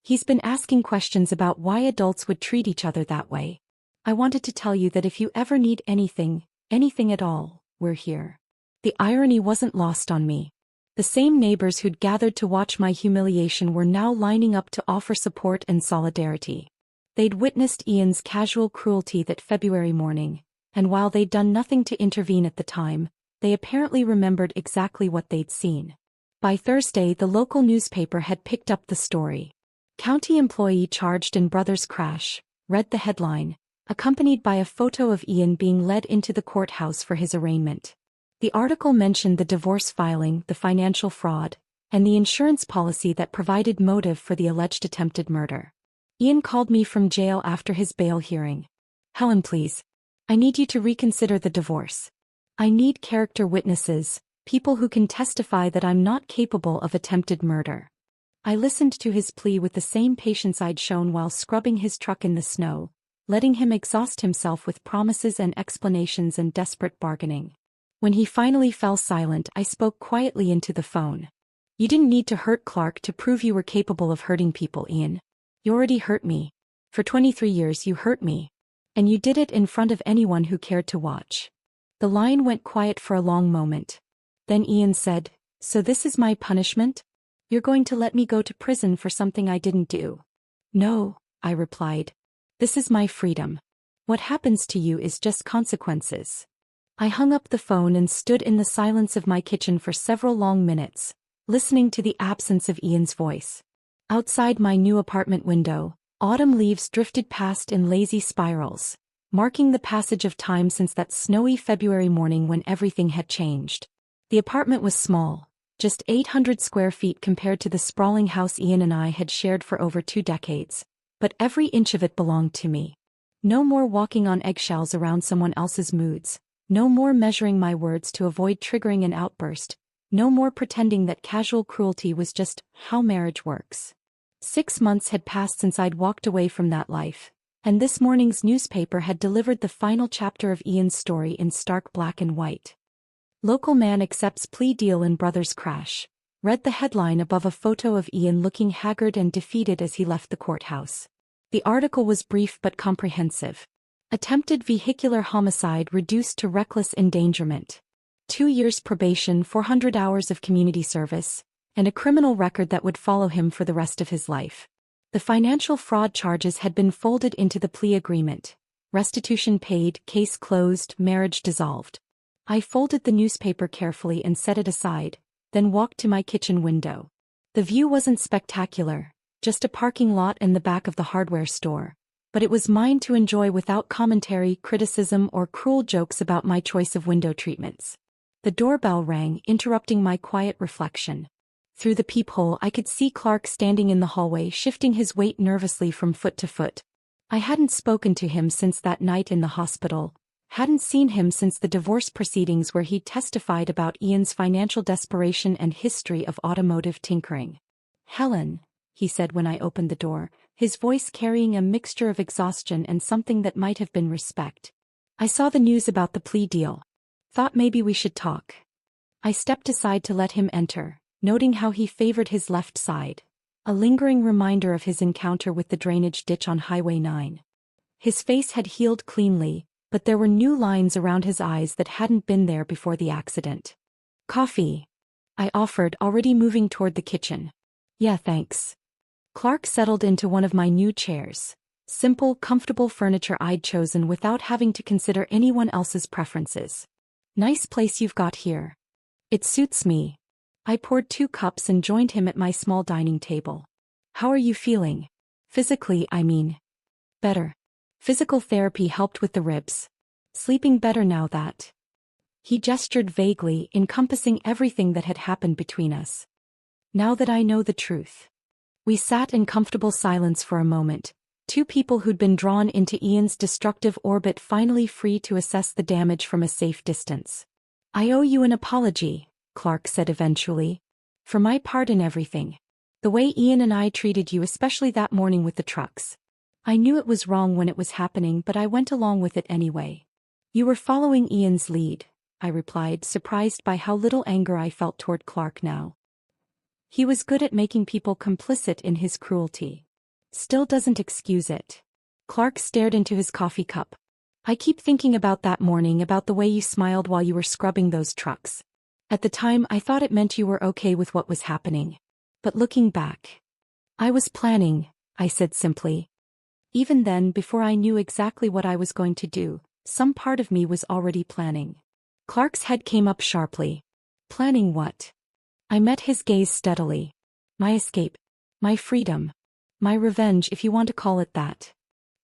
He's been asking questions about why adults would treat each other that way. I wanted to tell you that if you ever need anything at all, we're here. The irony wasn't lost on me. The same neighbors who'd gathered to watch my humiliation were now lining up to offer support and solidarity. They'd witnessed Ian's casual cruelty that February morning, and while they'd done nothing to intervene at the time, they apparently remembered exactly what they'd seen. By Thursday, the local newspaper had picked up the story. County employee charged in brother's crash, read the headline, accompanied by a photo of Ian being led into the courthouse for his arraignment. The article mentioned the divorce filing, the financial fraud, and the insurance policy that provided motive for the alleged attempted murder. Ian called me from jail after his bail hearing. Helen, please. I need you to reconsider the divorce. I need character witnesses, people who can testify that I'm not capable of attempted murder. I listened to his plea with the same patience I'd shown while scrubbing his truck in the snow, letting him exhaust himself with promises and explanations and desperate bargaining. When he finally fell silent, I spoke quietly into the phone. You didn't need to hurt Clark to prove you were capable of hurting people, Ian. You already hurt me. For 23 years you hurt me. And you did it in front of anyone who cared to watch. The line went quiet for a long moment. Then Ian said, So this is my punishment? You're going to let me go to prison for something I didn't do? No, I replied. This is my freedom. What happens to you is just consequences. I hung up the phone and stood in the silence of my kitchen for several long minutes, listening to the absence of Ian's voice. Outside my new apartment window, autumn leaves drifted past in lazy spirals, marking the passage of time since that snowy February morning when everything had changed. The apartment was small, just 800 square feet compared to the sprawling house Ian and I had shared for over 2 decades, but every inch of it belonged to me. No more walking on eggshells around someone else's moods. No more measuring my words to avoid triggering an outburst. No more pretending that casual cruelty was just how marriage works. 6 months had passed since I'd walked away from that life, and this morning's newspaper had delivered the final chapter of Ian's story in stark black and white. Local man accepts plea deal in brother's crash, read the headline above a photo of Ian looking haggard and defeated as he left the courthouse. The article was brief but comprehensive. Attempted vehicular homicide reduced to reckless endangerment. 2 years probation, 400 hours of community service, and a criminal record that would follow him for the rest of his life. The financial fraud charges had been folded into the plea agreement. Restitution paid, case closed, marriage dissolved. I folded the newspaper carefully and set it aside, then walked to my kitchen window. The view wasn't spectacular, just a parking lot and the back of the hardware store. But it was mine to enjoy without commentary, criticism, or cruel jokes about my choice of window treatments. The doorbell rang, interrupting my quiet reflection. Through the peephole I could see Clark standing in the hallway, shifting his weight nervously from foot to foot. I hadn't spoken to him since that night in the hospital, Hadn't seen him since the divorce proceedings where he testified about Ian's financial desperation and history of automotive tinkering. "Helen," he said when I opened the door, his voice carrying a mixture of exhaustion and something that might have been respect. "I saw the news about the plea deal. Thought maybe we should talk." I stepped aside to let him enter, noting how he favored his left side, a lingering reminder of his encounter with the drainage ditch on Highway 9. His face had healed cleanly, but there were new lines around his eyes that hadn't been there before the accident. "Coffee?" I offered, already moving toward the kitchen. "Yeah, thanks." Clark settled into one of my new chairs. Simple, comfortable furniture I'd chosen without having to consider anyone else's preferences. "Nice place you've got here." "It suits me." I poured 2 cups and joined him at my small dining table. "How are you feeling?" "Physically, I mean." "Better. Physical therapy helped with the ribs. Sleeping better now that." He gestured vaguely, encompassing everything that had happened between us. "Now that I know the truth." We sat in comfortable silence for a moment, 2 people who'd been drawn into Ian's destructive orbit finally free to assess the damage from a safe distance. "I owe you an apology," Clark said eventually. "For my part in everything. The way Ian and I treated you, especially that morning with the trucks. I knew it was wrong when it was happening, but I went along with it anyway." "You were following Ian's lead," I replied, surprised by how little anger I felt toward Clark now. He was good at making people complicit in his cruelty. Still doesn't excuse it. Clark stared into his coffee cup. "I keep thinking about that morning, about the way you smiled while you were scrubbing those trucks. At the time I thought it meant you were okay with what was happening. But looking back, I was planning," I said simply. Even then, before I knew exactly what I was going to do, some part of me was already planning. Clark's head came up sharply. "Planning what?" I met his gaze steadily. "My escape. My freedom. My revenge, if you want to call it that."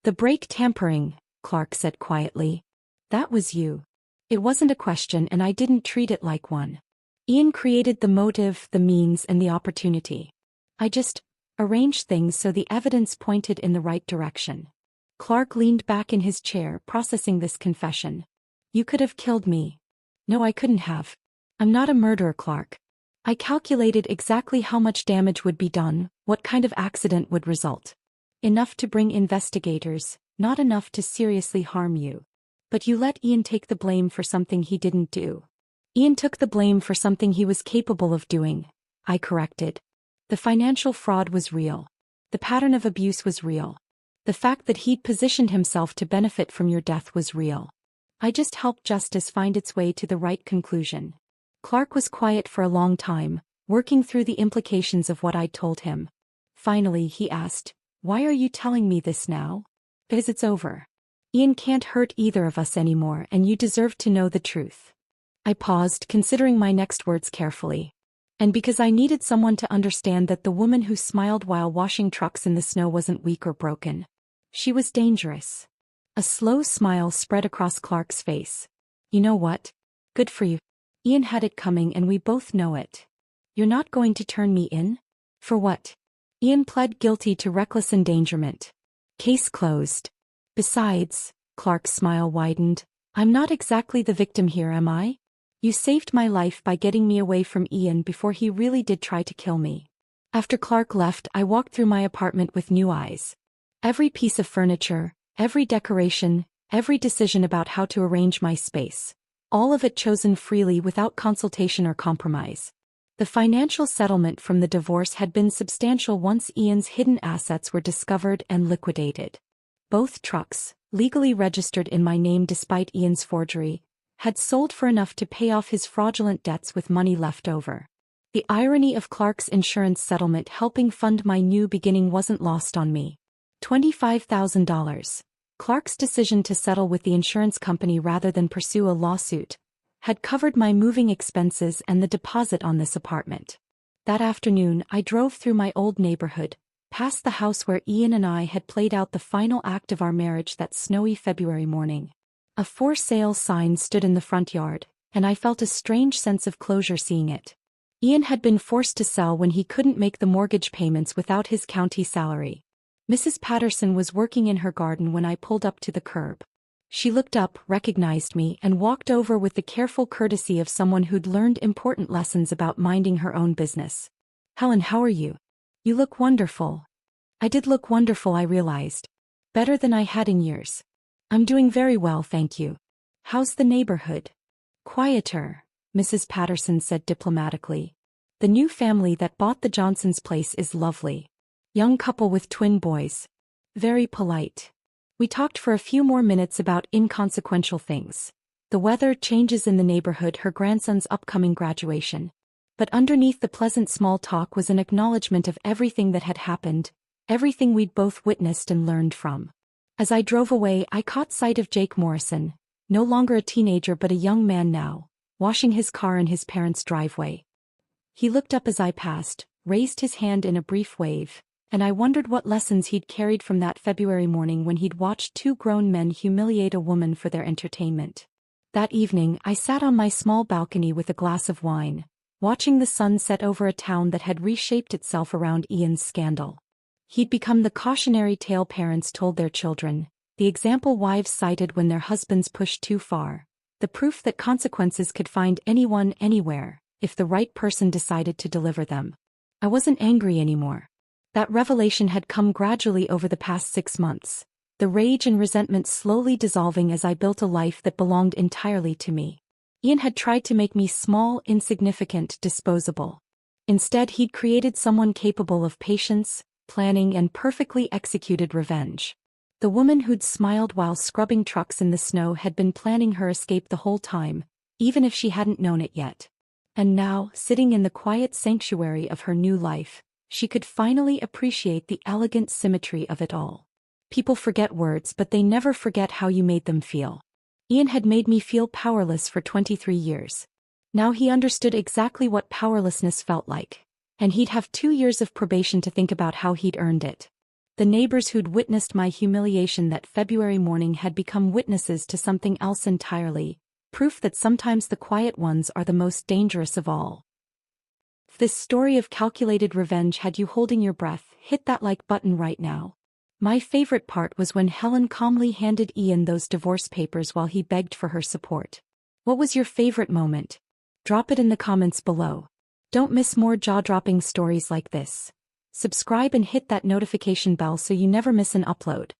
"The brake tampering," Clark said quietly. "That was you." It wasn't a question, and I didn't treat it like one. Ian created the motive, the means, and the opportunity. I just arranged things so the evidence pointed in the right direction. Clark leaned back in his chair, processing this confession. "You could have killed me." "No, I couldn't have. I'm not a murderer, Clark. I calculated exactly how much damage would be done, what kind of accident would result. Enough to bring investigators, not enough to seriously harm you. But you let Ian take the blame for something he didn't do." "Ian took the blame for something he was capable of doing," I corrected. "The financial fraud was real. The pattern of abuse was real. The fact that he'd positioned himself to benefit from your death was real. I just helped justice find its way to the right conclusion." Clark was quiet for a long time, working through the implications of what I'd told him. Finally, he asked, "Why are you telling me this now?" "Because it's over. Ian can't hurt either of us anymore, and you deserve to know the truth." I paused, considering my next words carefully. "And because I needed someone to understand that the woman who smiled while washing trucks in the snow wasn't weak or broken. She was dangerous." A slow smile spread across Clark's face. "You know what? Good for you. Ian had it coming, and we both know it. You're not going to turn me in?" "For what?" "Ian pled guilty to reckless endangerment. Case closed. Besides," Clark's smile widened, "I'm not exactly the victim here, am I? You saved my life by getting me away from Ian before he really did try to kill me." After Clark left, I walked through my apartment with new eyes. Every piece of furniture, every decoration, every decision about how to arrange my space. All of it chosen freely without consultation or compromise. The financial settlement from the divorce had been substantial once Ian's hidden assets were discovered and liquidated. Both trucks, legally registered in my name despite Ian's forgery, had sold for enough to pay off his fraudulent debts with money left over. The irony of Clark's insurance settlement helping fund my new beginning wasn't lost on me. $25,000. Clark's decision to settle with the insurance company rather than pursue a lawsuit had covered my moving expenses and the deposit on this apartment. That afternoon, I drove through my old neighborhood, past the house where Ian and I had played out the final act of our marriage that snowy February morning. A for sale sign stood in the front yard, and I felt a strange sense of closure seeing it. Ian had been forced to sell when he couldn't make the mortgage payments without his county salary. Mrs. Patterson was working in her garden when I pulled up to the curb. She looked up, recognized me, and walked over with the careful courtesy of someone who'd learned important lessons about minding her own business. "Helen, how are you? You look wonderful." I did look wonderful, I realized. Better than I had in years. "I'm doing very well, thank you. How's the neighborhood?" "Quieter," Mrs. Patterson said diplomatically. "The new family that bought the Johnsons' place is lovely. Young couple with twin boys. Very polite." We talked for a few more minutes about inconsequential things. The weather, changes in the neighborhood, her grandson's upcoming graduation. But underneath the pleasant small talk was an acknowledgement of everything that had happened, everything we'd both witnessed and learned from. As I drove away, I caught sight of Jake Morrison, no longer a teenager but a young man now, washing his car in his parents' driveway. He looked up as I passed, raised his hand in a brief wave, and I wondered what lessons he'd carried from that February morning when he'd watched two grown men humiliate a woman for their entertainment. That evening, I sat on my small balcony with a glass of wine, watching the sun set over a town that had reshaped itself around Ian's scandal. He'd become the cautionary tale parents told their children, the example wives cited when their husbands pushed too far, the proof that consequences could find anyone anywhere, if the right person decided to deliver them. I wasn't angry anymore. That revelation had come gradually over the past 6 months, the rage and resentment slowly dissolving as I built a life that belonged entirely to me. Ian had tried to make me small, insignificant, disposable. Instead, he'd created someone capable of patience, planning, and perfectly executed revenge. The woman who'd smiled while scrubbing trucks in the snow had been planning her escape the whole time, even if she hadn't known it yet. And now, sitting in the quiet sanctuary of her new life, she could finally appreciate the elegant symmetry of it all. People forget words, but they never forget how you made them feel. Ian had made me feel powerless for 23 years. Now he understood exactly what powerlessness felt like, and he'd have 2 years of probation to think about how he'd earned it. The neighbors who'd witnessed my humiliation that February morning had become witnesses to something else entirely, proof that sometimes the quiet ones are the most dangerous of all. If this story of calculated revenge had you holding your breath, hit that like button right now. My favorite part was when Helen calmly handed Ian those divorce papers while he begged for her support. What was your favorite moment? Drop it in the comments below. Don't miss more jaw-dropping stories like this. Subscribe and hit that notification bell so you never miss an upload.